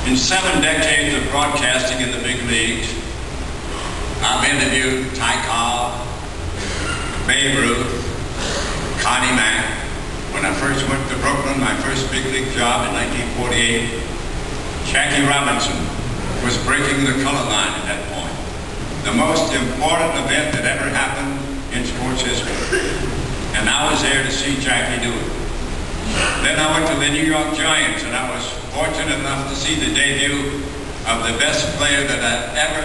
In 7 decades of broadcasting in the big leagues, I've interviewed Ty Cobb, Babe Ruth, Connie Mack. When I first went to Brooklyn, my first big league job in 1948, Jackie Robinson was breaking the color line at that point. The most important event that ever happened in sports history. And I was there to see Jackie do it. Then I went to the New York Giants, and I was fortunate enough to see the debut of the best player that I ever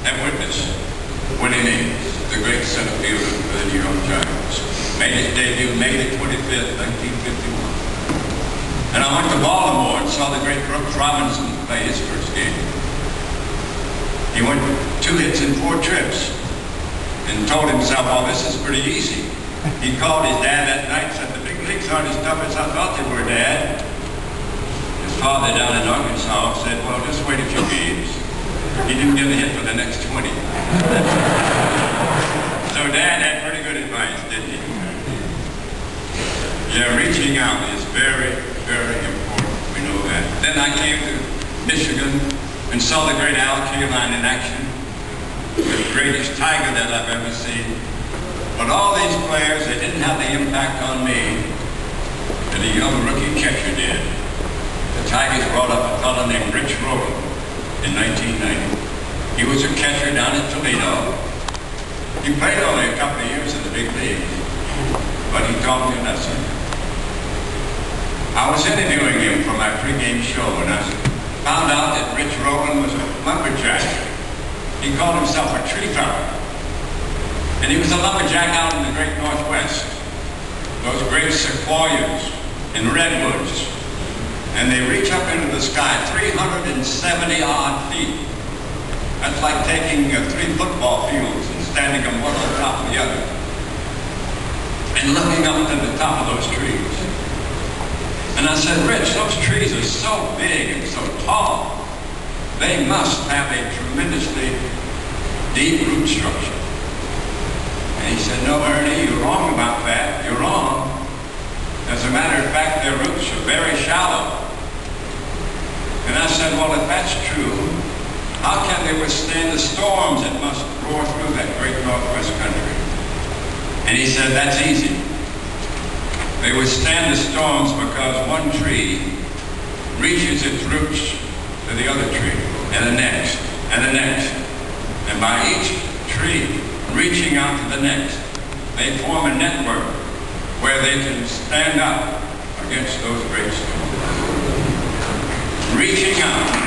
have witnessed, Willie Mays, the great center fielder for the New York Giants. Made his debut May the 25th, 1951. And I went to Baltimore and saw the great Brooks Robinson play his first game. He went 2 hits in 4 trips and told himself, oh, this is pretty easy. He called his dad that night and said, the big leagues aren't as tough as I thought they were, Dad. His father down in Arkansas said, well, just wait a few games. He didn't get a hit for the next 20. So Dad had pretty good advice, didn't he? Yeah, reaching out is very, very important. We know that. Then I came to Michigan and saw the great Al Kaline in action, the greatest Tiger that I've ever seen. But all these players, they didn't have the impact on me that a young rookie catcher did. The Tigers brought up a fellow named Rich Roden in 1990. He was a catcher down in Toledo. He played only a couple of years in the big league, but he taught me a lesson. I was interviewing him for my pregame show, and I found out that Rich Roden was a lumberjack. He called himself a tree fellow. And he was a lumberjack out in the great Northwest. Those great sequoias and redwoods. And they reach up into the sky, 370 odd feet. That's like taking 3 football fields and standing them one on top of the other. And looking up to the top of those trees. And I said, Rich, those trees are so big and so tall. They must have a tremendously deep root structure. And he said, no, Ernie, you're wrong about that. You're wrong. As a matter of fact, their roots are very shallow. And I said, well, if that's true, how can they withstand the storms that must roar through that great Northwest country? And he said, that's easy. They withstand the storms because one tree reaches its roots to the other tree, and the next, and the next. And by each tree reaching out to the next, they form a network where they can stand up against those great storms. Reaching out